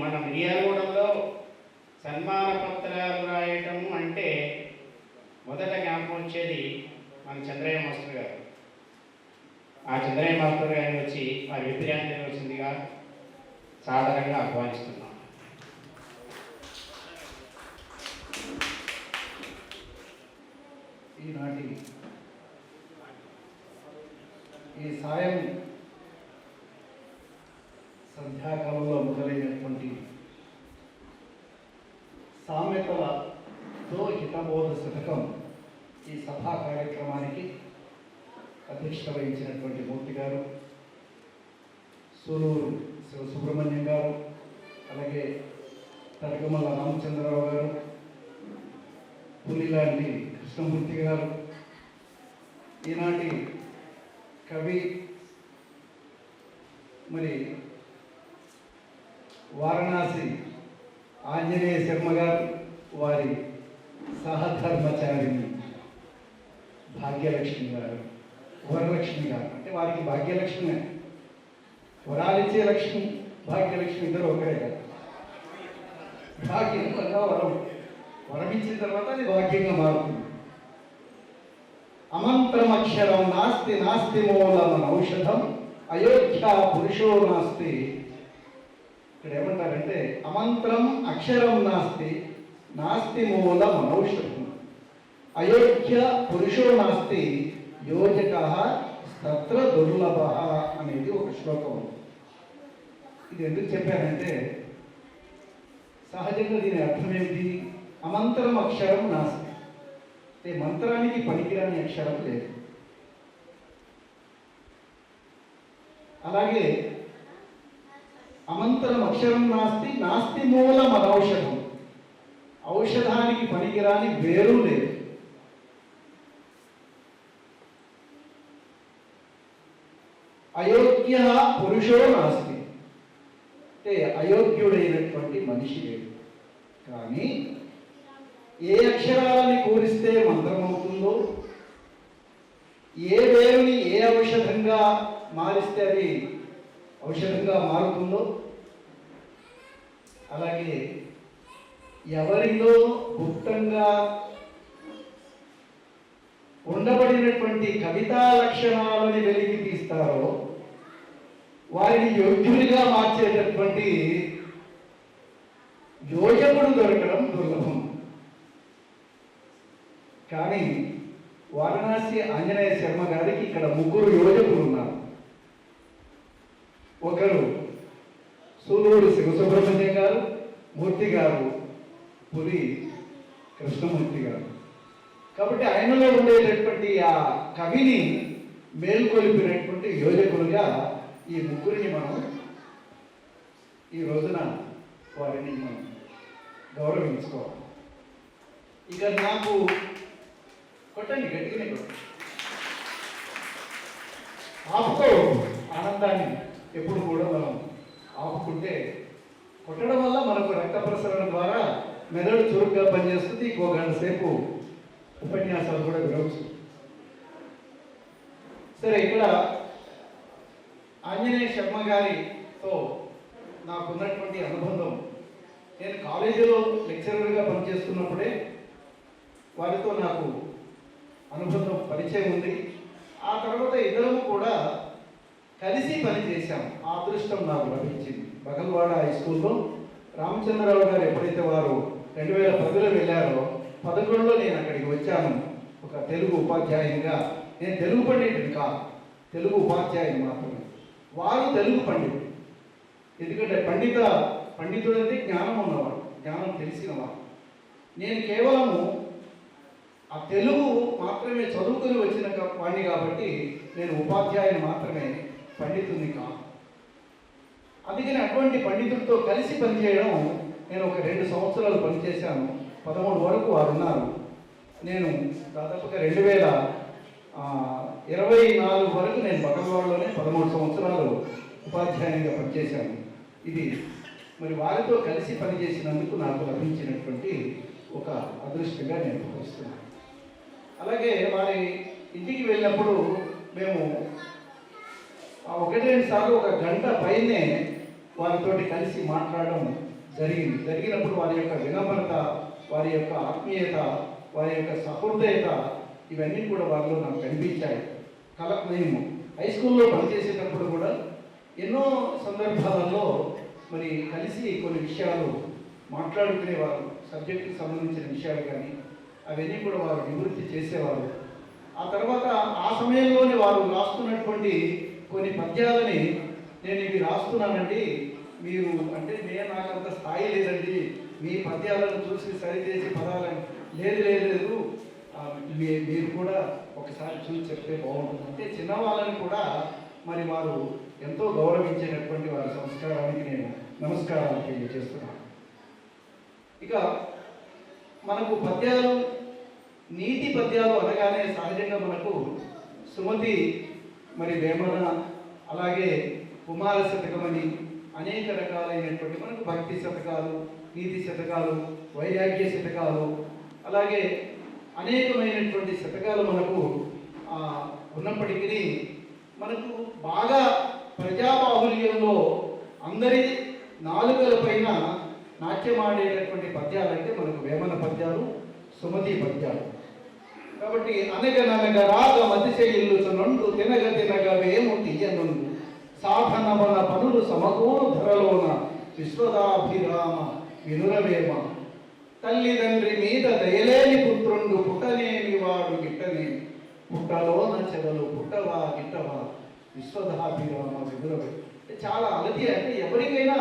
మన మిర్యాలగూడెంలో సన్మాన పత్రాలు రాయటం అంటే మొదట జ్ఞాపకం వచ్చేది మన చంద్రయ్య మాస్టర్ గారు. ఆ చంద్రయ్య మాస్టర్ గారిని వచ్చి వారి అభిప్రాయం తెలియవలసిందిగా సాధారణంగా ఆహ్వానిస్తున్నాం. ఈనాటి ఈ సాయం సంధ్యాకాలంలో మొదలైనటువంటి సామెతలతో హితబోధ శతకం ఈ సభా కార్యక్రమానికి అధ్యక్షత వహించినటువంటి మూర్తి గారు, సూలూరు సుబ్రహ్మణ్యం గారు, అలాగే తరగమల్ల రామచంద్రరావు గారు, పులిలాంటి కృష్ణమూర్తి గారు, ఈనాటి కవి మరి వారణాసి ఆంజనేయ శర్మ గారు, వారి సహధర్మచారిణి భాగ్యలక్ష్మి గారు, వరలక్ష్మి గారు. అంటే వారికి భాగ్యలక్ష్మి, వరాలిచ్చే లక్ష్మి భాగ్యలక్ష్మి ఇద్దరు ఒకరే కదా. భాగ్యం వల్ల వరమించిన తర్వాత అది భాగ్యంగా మారుతుంది. అమంత్రమక్షరం నాస్తి నాస్తి మూలమన ఔషధం అయోధ్య పురుషో నాస్తి. ఇక్కడ ఏమంటారంటే అమంత్రం అక్షరం నాస్తి నాస్తి మూలం అనౌషధం అయోధ్య పురుషో నాస్తి యోజక తత్ర దుర్లభ అనేది ఒక శ్లోకం. ఇది ఎందుకు చెప్పారంటే సహజంగా దీని అర్థం ఏమిటి? అమంత్రం అక్షరం నాస్తి అంటే మంత్రానికి పనికిరాని అక్షరం లేదు. అలాగే అమంత్రం అక్షరం నాస్తి నాస్తి మూలం అనౌషధం, ఔషధానికి పనికిరాని వేరు లేదు. అయోగ్య పురుషో నాస్తి అంటే అయోగ్యుడైనటువంటి మనిషి లేడు. కానీ ఏ అక్షరాలని కూరిస్తే మంత్రమవుతుందో, ఏ వేరుని ఏ ఔషధంగా మారిస్తే అది ఔషధంగా మారుతుందో, అలాగే ఎవరిలో గుప్తంగా ఉండబడినటువంటి కవితా లక్షణాలని వెలికి తీస్తారో వారిని యోగ్యునిగా మార్చేటటువంటి యోజకుడు దొరకడం దుర్లభం. కానీ వారణాసి ఆంజనేయ శర్మ గారికి ఇక్కడ ముగ్గురు యోజకులు ఉన్నారు. ఒకరు సూలూరు శివసుబ్రహ్మణ్యం గారు, మూర్తి గారు, పులి కృష్ణమూర్తి గారు. కాబట్టి ఆయనలో ఉండేటటువంటి ఆ కవిని మేల్కొల్పినటువంటి యోజకులుగా ఈ ముగ్గురిని మనం ఈ రోజున వారిని మనం గౌరవించుకోవాలి. ఇక నాకు కొట్టండి, గట్టిగానే కొట్టండి, ఆపుకో. ఆనందాన్ని ఎప్పుడు కూడా మనం ఆపుకుంటే కొట్టడం వల్ల మనకు రక్త ప్రసరణ ద్వారా మెదడు చురుగ్గా పనిచేస్తుంది. ఇంకో గంట సేపు ఉపన్యాసాలు కూడా వినవచ్చు. సరే, ఇక్కడ ఆంజనేయ శర్మ గారితో నాకున్నటువంటి అనుబంధం, నేను కాలేజీలో లెక్చరర్గా పనిచేస్తున్నప్పుడే వారితో నాకు అనుబంధం పరిచయం ఉంది. ఆ తర్వాత ఇద్దరము కూడా కలిసి పనిచేశాం. ఆ అదృష్టం నాకు లభించింది. బగల్వాడ హై స్కూల్లో రామచంద్రరావు గారు ఎప్పుడైతే వారు 2010లో వెళ్ళారో 11లో నేను అక్కడికి వచ్చాను ఒక తెలుగు ఉపాధ్యాయునిగా. నేను తెలుగు పండితుడు కాదు, తెలుగు ఉపాధ్యాయుని మాత్రమే. వారు తెలుగు పండితుడు. ఎందుకంటే పండితుడు అంటే జ్ఞానం ఉన్నవాడు, జ్ఞానం తెలిసినవాడు. నేను కేవలము ఆ తెలుగు మాత్రమే చదువుకుని వచ్చిన వాడిని కాబట్టి నేను ఉపాధ్యాయుని మాత్రమే, పండితుడిని కాదు. అందుకని అటువంటి పండితుడితో కలిసి పనిచేయడం, నేను ఒక 2 సంవత్సరాలు పనిచేశాను. 13 వరకు వారు ఉన్నారు. నేను దాదాపుగా 2024 వరకు నేను బగల్వాడలోనే 13 సంవత్సరాలు ఉపాధ్యాయునిగా పనిచేశాను. ఇది మరి వారితో కలిసి పనిచేసినందుకు నాకు లభించినటువంటి ఒక అదృష్టంగా నేను భావిస్తున్నాను. అలాగే వారి ఇంటికి వెళ్ళినప్పుడు మేము 1-2 సార్లు 1 గంట పైనే వారితోటి కలిసి మాట్లాడడం జరిగినప్పుడు వారి యొక్క వినమ్రత, వారి యొక్క ఆత్మీయత, వారి యొక్క సహృదయత ఇవన్నీ కూడా వారిలో నాకు కనిపించాయి. మేము హై స్కూల్లో పనిచేసేటప్పుడు కూడా ఎన్నో సందర్భాలలో మరి కలిసి కొన్ని విషయాలు మాట్లాడుకునేవారు. సబ్జెక్టుకి సంబంధించిన విషయాలు కానీ అవన్నీ కూడా వారు నివృత్తి చేసేవారు. ఆ తర్వాత ఆ సమయంలోనే వారు రాస్తున్నటువంటి కొన్ని పద్యాలని నేను ఇవి రాస్తున్నానండి, మీరు అంటే నాకు అంత స్థాయి లేదండి, మీ పద్యాలను చూసి సరిచేసి పదాలని లేదు మీరు కూడా ఒకసారి చూసి చెప్తే బాగుంటుంది అంటే చిన్నవాళ్ళని కూడా మరి వారు ఎంతో గౌరవించేటటువంటి వారి సంస్కారానికి నేను నమస్కారాలు తెలియజేస్తున్నాను. ఇక మనకు పద్యాలు, నీతి పద్యాలు అనగానే సహజంగా మనకు సుమతి, మరి వేమన, అలాగే కుమార శతకమని అనేక రకాలైనటువంటి మనకు భక్తి శతకాలు, నీతి శతకాలు, వైరాగ్య శతకాలు, అలాగే అనేకమైనటువంటి శతకాలు మనకు ఉన్నప్పటికీ మనకు బాగా ప్రజాబాహుల్యంలో అందరి నాలుకల పైన నాట్యమాడేటటువంటి పద్యాలు అంటే మనకు వేమన పద్యాలు, సుమతి పద్యాలు. కాబట్టి అనగననగ రాగ మతిశైలు నుండు తినగ తినగ వేము తీయనుండు సాధనవన పనులు సమకూరు ధరలోన విశ్వదాభిరామ వినురవేమ తల్లిదండ్రి మీద దయలేని పుత్రుండు పుట్టనేమి వాడు గిట్టనేమి పుట్టలోన చెదలు పుట్టవా గిట్టవా విశ్వదాభిరామ వినురవే. చాలా అలతి అంటే ఎవరికైనా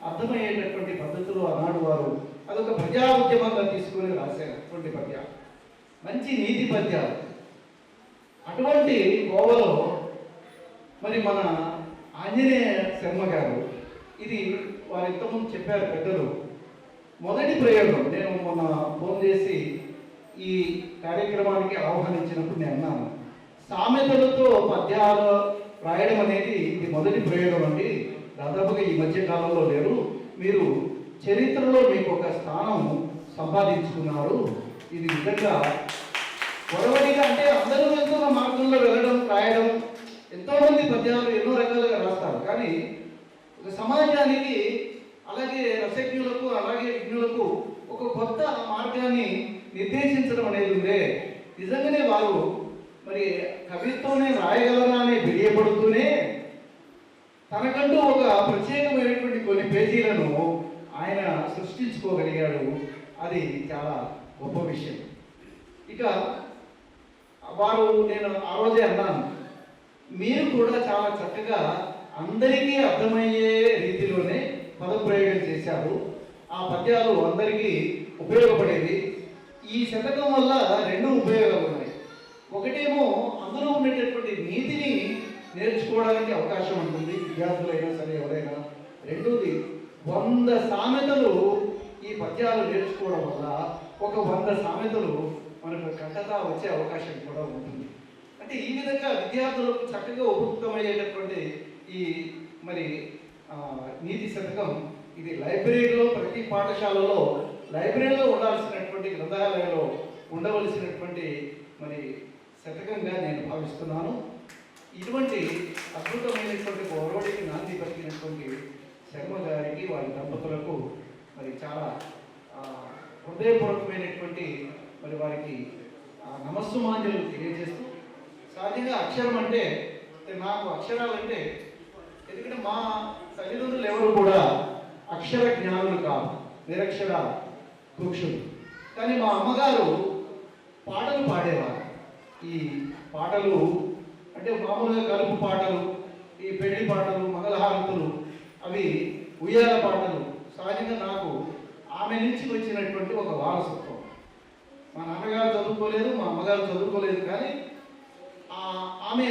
అర్థమయ్యేటటువంటి పద్ధతులు ఆనాడు వారు అదొక ప్రజా ఉద్యమంగా తీసుకుని రాసేటువంటి పద్యాలు, మంచి నీతి పద్యాలు. అటువంటి గోవలో మరి మన ఆంజనేయ శర్మ గారు, ఇది వారు ఇంతకుముందు చెప్పారు పెద్దలు, మొదటి ప్రయోగం నేను మొన్న ఫోన్ చేసి ఈ కార్యక్రమానికి ఆహ్వానించినప్పుడు నేను అన్నాను, సామెతలతో పద్యాలు రాయడం అనేది ఇది మొదటి ప్రయోగం అండి, దాదాపుగా ఈ మధ్య కాలంలో లేరు, మీరు చరిత్రలో మీకు ఒక స్థానం సంపాదించుకున్నారు, ఇది నిజంగా పొరవడిగా అంటే అందరూ వెళ్తున్న మార్గంలో వెళ్ళడం, రాయడం, ఎంతోమంది పద్యాలు ఎన్నో రకాలుగా రాస్తారు, కానీ ఒక సమాజానికి అలాగే రసజ్ఞులకు అలాగే విజ్ఞులకు ఒక కొత్త మార్గాన్ని నిర్దేశించడం అనేది ఉందే. నిజంగానే వారు మరి కవిత్వమే రాయగలరా అని బిడియపడుతూనే తనకంటూ ఒక ప్రత్యేకమైనటువంటి కొన్ని పేజీలను ఆయన సృష్టించుకోగలిగాడు. అది చాలా గొప్ప విషయం. ఇక వారు, నేను ఆ రోజే అన్నాను, మీరు కూడా చాలా చక్కగా అందరికీ అర్థమయ్యే రీతిలోనే పదప్రయోగం చేశారు. ఆ పద్యాలు అందరికీ ఉపయోగపడేవి. ఈ శతకం వల్ల రెండు ఉపయోగాలు ఉన్నాయి. ఒకటేమో అందులో ఉండేటటువంటి నీతిని నేర్చుకోవడానికి అవకాశం ఉంటుంది, విద్యార్థులైనా సరే ఎవరైనా. రెండోది 100 సామెతలు ఈ పద్యాలు నేర్చుకోవడం వల్ల ఒక 100 సామెతలు మనకు కంటతా వచ్చే అవకాశం కూడా ఉంటుంది. అంటే ఈ విధంగా విద్యార్థులకు చక్కగా ఉపయుక్తమయ్యేటటువంటి ఈ మరి నీతి శతకం ఇది లైబ్రరీలో, ప్రతి పాఠశాలలో లైబ్రరీలో ఉండాల్సినటువంటి, గ్రంథాలయంలో ఉండవలసినటువంటి మరి శతకంగా నేను భావిస్తున్నాను. ఇటువంటి అద్భుతమైనటువంటి గౌరవానికి నాంది పలికినటువంటి శర్మ గారికి, వారి దంపతులకు మరి చాలా హృదయపూర్వకమైనటువంటి మరి వారికి నమస్సుమాంజలు తెలియజేస్తూ, సహజంగా అక్షరం అంటే నాకు అక్షరాలంటే, ఎందుకంటే మా తల్లిదండ్రులు ఎవరు కూడా అక్షర జ్ఞానులు కాదు, నిరక్షర కుక్షులు. కానీ మా అమ్మగారు పాటలు పాడేవారు. ఈ పాటలు అంటే మామూలుగా కలుపు పాటలు, ఈ పెళ్లి పాటలు, మంగళహారతులు, అవి ఉయ్యాల పాటలు సహజంగా నాకు ఆమె నుంచి వచ్చినటువంటి ఒక వారసత్వం. మా నాన్నగారు చదువుకోలేదు, మా అమ్మగారు చదువుకోలేదు, కానీ ఆమె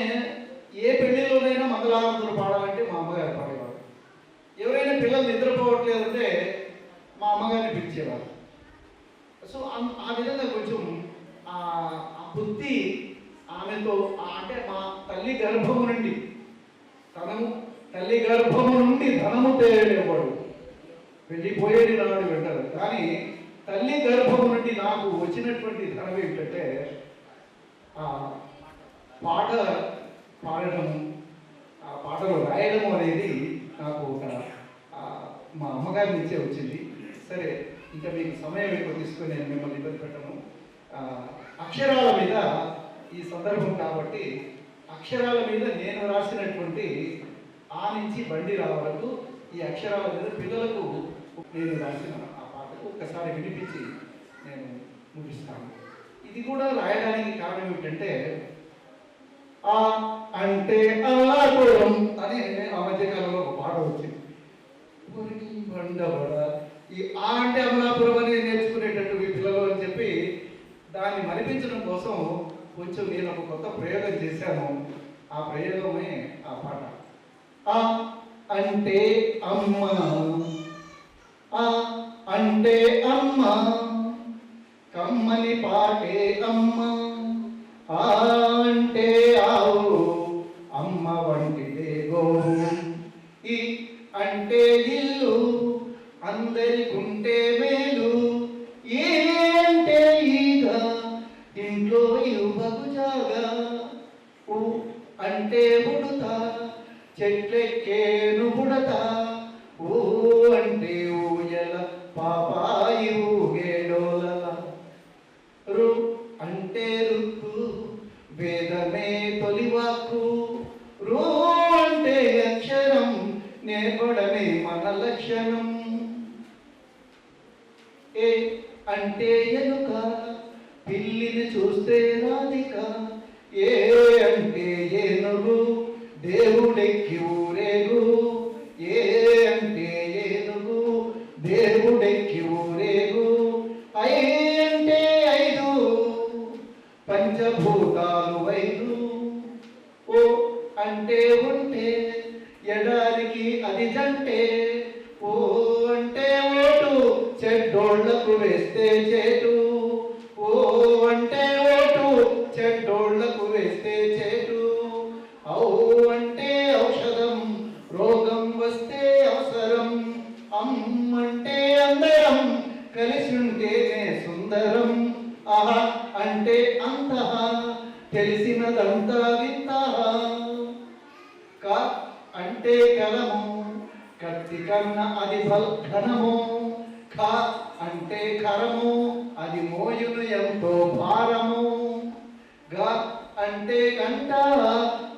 ఏ పెళ్లిలోనైనా మంగళహారతులు పాడాలంటే మా అమ్మగారు పాడేవారు. ఎవరైనా పిల్లలు నిద్రపోవట్లేదంటే మా అమ్మగారిని పిలిచేవారు. సో ఆ విధంగా కొంచెం ఆ బుద్ధి ఆమెతో, అంటే మా తల్లి గర్భము నుండి ధనము తేలేవాడు, వెళ్ళిపోయేది నాడు వెంటారు. కానీ తల్లి గర్భము నుండి నాకు వచ్చినటువంటి ధనం ఏమిటంటే ఆ పాట పాడటము, ఆ పాటలు రాయడము అనేది నాకు ఒక మా అమ్మగారి నుంచే వచ్చింది. సరే, ఇంకా మీకు సమయం ఎక్కువ తీసుకొని నేను మిమ్మల్ని ఇబ్బంది పెట్టను. ఆ, అక్షరాల మీద ఈ సందర్భం కాబట్టి అక్షరాల మీద నేను రాసినటువంటి ఆ నుంచి బండి రా వరకు ఈ అక్షరాల మీద పిల్లలకు నేను రాసిన ఆ పాటకు ఒక్కసారి వినిపించి నేను ముగిస్తాను. ఇది కూడా రాయడానికి కారణం ఏమిటంటే ఆ అంటే అల్లాపురం అని ఆ మధ్యకాలంలో ఒక పాట వచ్చింది. ఊరికి బండబడ ఈ ఆ అంటే అమలాపురం అని నేర్చుకునేటట్టు ఈ పిల్లలు అని చెప్పి దాన్ని మరిపించడం కోసం కొంచెం నేను ఒక కొత్త ప్రయోగం చేశాను. ఆ ప్రయోగమే ఆ పాట. ఆ అంటే అమ్మ, ఆ అంటే అమ్మ, కమ్మని పాటే అమ్మ. ఆ అంటే ఆవు, అమ్మ వంటిదే గోవు. ఈ అంటే ఇల్లు, అందరికుంటే మేలు. ఏ అంటే ఈగ, ఇంట్లో ఇవ్వకు జాగా. ఊ అంటే ఉడుత, చెట్లెక్కేను బుడత. ఊ అంటే ఊయల, పాపాయి ఊగేడోలల. రు అంటే రుక్కు, వేదమే తొలివాక్కు. రూ అంటే అక్షరం, నేర్పడమే మన లక్షణం. ఏ అంటే ఎలుక, పిల్లిని చూస్తే రాధిక. ఏ అంటే ఏనుగు, దేవుడెక్కి ఊరేగు. ఏ అంటే ఏనుగు, దేవుడెక్కి ఊరేగు. ఐ అంటే ఐదు, పంచభూతాలు ఐదు. ఓ అంటే ఉంటే, ఎడారికి అది జంటే. ఓ అంటే ఓటు, చెడ్డోళ్లకు వేస్తే చేటు. ఓ అంటే ఓటు, చెడ్డోళ్లకు వేస్తే చేటు. ఔ అంటే ఔషధం, రోగం వస్తే అవసరం. అంటే అందరం, కలిసి ఉంటేనే సుందరం. ఆహా అంటే అంతః, తెలిసినదంతా వింతః. క అంటే కలము, కత్తి కన్న అది ఘనము. ఖ అంటే ఖరము, అది మోయును ఎంతో భారము. గ అంటే గంట,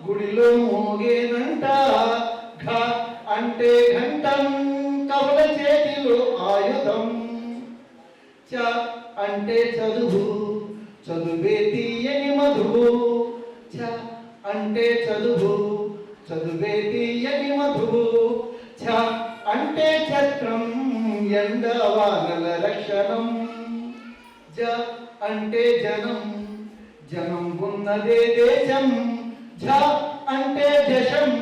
గుడిలో మోగేనంట. ఘ అంటే ఘంటం, కవుల చేతిలో ఆయుధం. చ అంటే చదువు, చదువే తీయని మధువు. చ అంటే చదువు, చదువే తీయని మధువు. ఛ అంటే ఛత్రం, ఎండవానల రక్షణం. జ అంటే జనం, జనం ఉన్నదే దేశం. ఝ అంటే జశం,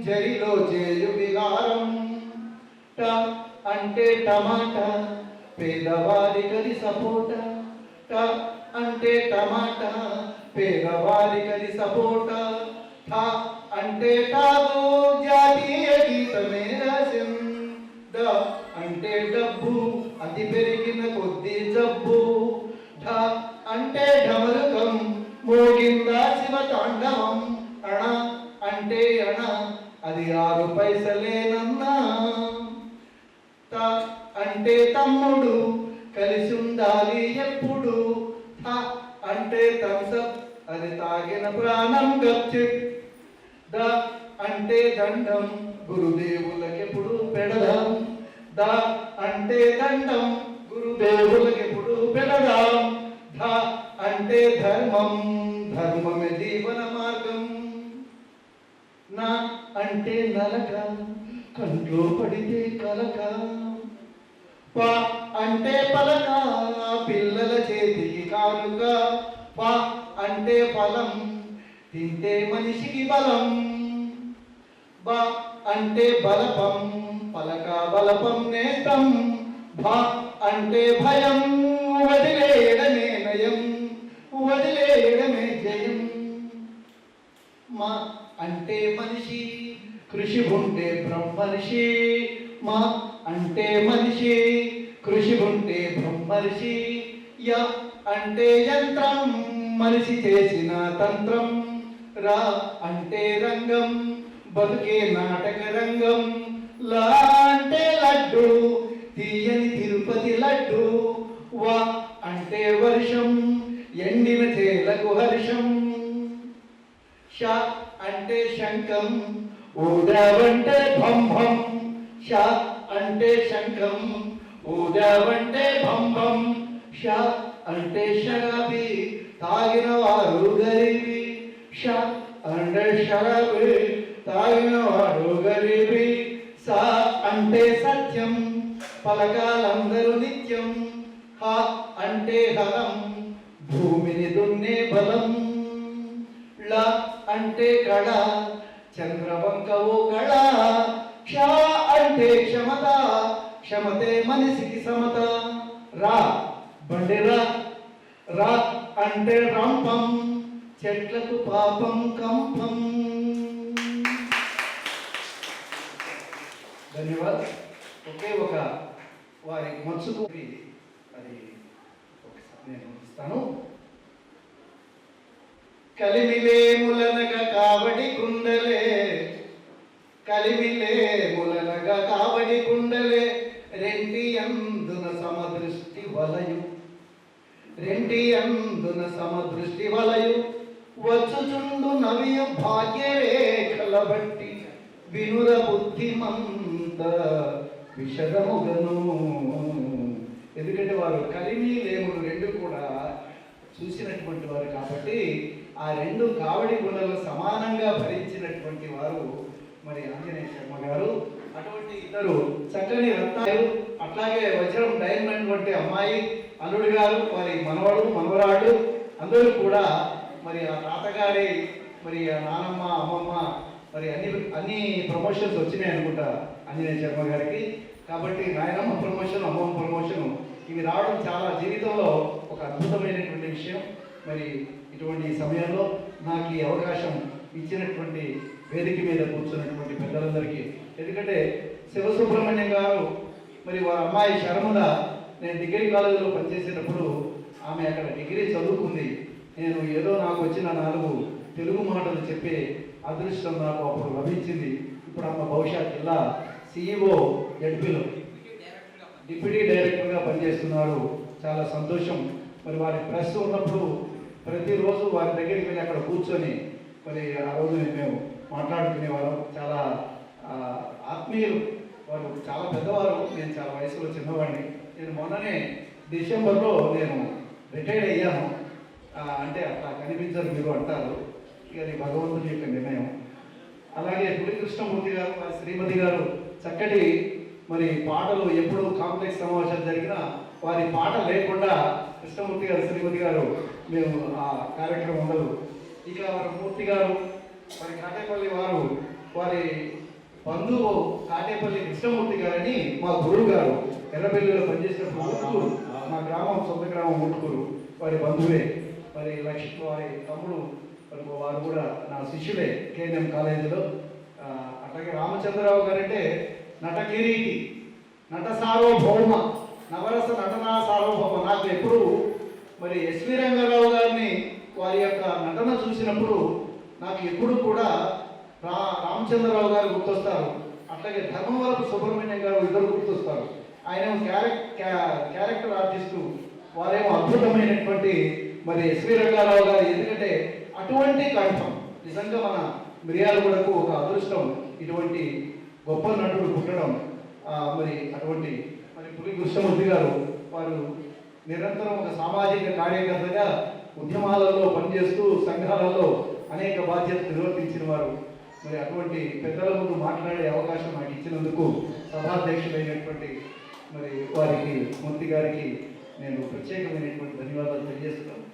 జరిలో చేయు విహారం. ట అంటే టమాటా, పేదవారి గది సపోటా. ట అంటే టమాటా, పేదవారి గది సపోటా. ఠ అంటే ఠాగు, జాతీయ గీతమే రసం. డ అంటే డబ్బు, అది పెరిగిన కొద్ది జబ్బు. ఢ అంటే ఢమరుకం, మోగిందా శివ తాండవం. అణ అంటే అణ, అది 6 పైసలేనన్నా. త అంటే తమ్ముడు, కలిసి ఉండాలి ఎప్పుడు. థ అంటే థమ్సప్, అది తాగిన ప్రాణం గప్చిప్. ద అంటే దండం, గురుదేవులకెప్పుడు పెడదాం. ద అంటే దండం, గురుదేవులకెప్పుడు పెడదాం. ధ అంటే ధర్మం, ధర్మమే జీవన మార్గం. నా అంటే నలక, కంట్లో పడితే కలక. ప అంటే పలక, పిల్లల చేతికి కానుక. ప అంటే ఫలం, తింటే మనిషికి బలం. బ అంటే బలపం, పలక బలపం నేస్తం. భ అంటే భయం, వదిలేయడమే నయం, వదిలేయడమే జయం. మ అంటే మనిషి, కృషి ఉంటే బ్రహ్మర్షి. మ అంటే మనిషి, కృషి ఉంటే బ్రహ్మర్షి. య అంటే యంత్రం, మనిషి చేసిన తంత్రం. ర అంటే రంగం, బతుకే నాటక రంగం. లా అంటే లడ్డు తీయని తిరుపతి లడ్డు. వా అంటే వర్షం ఎండిన చేలకు హర్షం. ష అంటే శంఖం ఊదావంటే భం భం. ష అంటే శంఖం ఊదావంటే భం భం. ష అంటే షరాబి తాగిన వారు గరీబి. ష అంటే షరాబి తాగిన వారు గరీబి. స అంటే సత్యం పలకాలందరూ నిత్యం. హ అంటే హరం భూమిని దున్నే బలం. ళ అంటే కళ చంద్రవంకవు కళ. క్ష అంటే క్షమత క్షమతే మనిషికి సమత. రా బండిరా రా అంటే రంపం చెట్లకు పాపం కంపం. ధన్యవాదాలు. ఒకే ఒక వారి మనసుకు అది ఒకసారి నేను ఇస్తాను. కలిమిలేములనగ కావడి కుండలే కలిమిలేములనగ కావడి కుండలే. రెంటి అందున సమదృష్టి వలయు రెంటి అందున సమదృష్టి వలయు. వచ్చుచుండు నవియు భాగ్యరేఖల బట్టి వినుర బుద్ధిమంత విషదముగను. ఎందుకంటే వారు కలిమి లేములు రెండు కూడా చూసినటువంటి వారు కాబట్టి ఆ రెండు కావడి గుణలు సమానంగా భరించినటువంటి వారు మరి ఆంజనేయ శర్మ గారు. అటువంటి ఇద్దరు చక్కని రత్నాలు, అట్లాగే వజ్రం డైమండ్ వంటి అమ్మాయి అల్లుడు గారు, వారి మనవడు మనవరాళ్ళు అందరూ కూడా మరి ఆ తాతగారి మరి ఆ నానమ్మ అమ్మమ్మ మరి అన్ని ప్రమోషన్స్ వచ్చినాయి అనుకుంటా ఆంజనేయ శర్మ గారికి. కాబట్టి నాయనమ్మ ప్రమోషన్ అమ్మమ్మ ప్రమోషన్ ఇవి రావడం చాలా జీవితంలో ఒక అద్భుతమైనటువంటి విషయం. మరి ఇటువంటి సమయంలో నాకు ఈ అవకాశం ఇచ్చినటువంటి వేదిక మీద కూర్చున్నటువంటి పెద్దలందరికీ, ఎందుకంటే శివసుబ్రహ్మణ్యం గారు మరి వారి అమ్మాయి శర్మల నేను డిగ్రీ కాలేజీలో పనిచేసేటప్పుడు ఆమె అక్కడ డిగ్రీ చదువుకుంది. నేను ఏదో నాకు వచ్చిన 4 తెలుగు మాటలు చెప్పే అదృష్టం నాకు అప్పుడు లభించింది. ఇప్పుడు ఆమె బహుశా జిల్లా సిఇఓ జడ్పీలో డిప్యూటీ డైరెక్టర్గా పనిచేస్తున్నారు. చాలా సంతోషం. మరి వారి ప్రెస్ ఉన్నప్పుడు ప్రతిరోజు వారి దగ్గరికి వెళ్ళి అక్కడ కూర్చొని మరి ఆ రోజు మేము మాట్లాడుకునేవాళ్ళం. చాలా ఆత్మీయులు వారు, చాలా పెద్దవారు. నేను చాలా వయసులో చిన్నవాడిని. నేను మొన్ననే డిసెంబర్లో నేను రిటైర్డ్ అయ్యాను. అంటే అట్లా కనిపించరు మీరు అంటారు, ఇక అది భగవంతుడి యొక్క నిర్ణయం. అలాగే పులి కృష్ణమూర్తి గారు, వారి శ్రీమతి గారు చక్కటి మరి పాటలు ఎప్పుడు కాంప్లెక్స్ సమావేశాలు జరిగినా వారి పాట లేకుండా కృష్ణమూర్తి గారు శ్రీమతి గారు మేము ఆ కార్యక్రమం ఉండదు. ఇక వారి మూర్తి గారు మరి కాటేపల్లి వారు, వారి బంధువు కాటేపల్లి కృష్ణమూర్తి గారని మా గురువు గారు ఎర్రబెల్లిలో పనిచేసినప్పుడు మా గ్రామం సొంత గ్రామం ముట్టుకూరు, వారి బంధువే. మరి లక్ష్మి వారి తమ్ముడు వారు కూడా నా శిష్యులే కేఎన్ఎం కాలేజీలో. అట్లాగే రామచంద్రరావు గారంటే నట కిరీటి, నట సార్వభౌమ, నవరస నటనా సార్వభౌమ. నాకు ఎప్పుడు మరి ఎస్వి రంగారావు గారిని వారి యొక్క నటన చూసినప్పుడు నాకు ఎప్పుడు కూడా రామచంద్రరావు గారు గుర్తొస్తారు. అట్లాగే ధర్మవరపు సుబ్రహ్మణ్యం గారు ఇద్దరు గుర్తొస్తారు. ఆయన క్యారెక్టర్ ఆర్టిస్టు, వారేమో అద్భుతమైనటువంటి మరి ఎస్వి రంగారావు గారు. ఎందుకంటే అటువంటి కంఠం నిజంగా మన మిర్యాలగూడకు ఒక అదృష్టం ఇటువంటి గొప్ప నటుడు పుట్టడం. మరి అటువంటి మరి పులి కృష్ణమూర్తి గారు వారు నిరంతరం ఒక సామాజిక కార్యకర్తగా ఉద్యమాలలో పనిచేస్తూ సంఘాలలో అనేక బాధ్యతలు నిర్వర్తించిన వారు. మరి అటువంటి పెద్దల ముందు మాట్లాడే అవకాశం నాకు ఇచ్చినందుకు సభాధ్యక్షులైనటువంటి మరి వారికి మూర్తి గారికి నేను ప్రత్యేకమైనటువంటి ధన్యవాదాలు తెలియజేస్తున్నాను.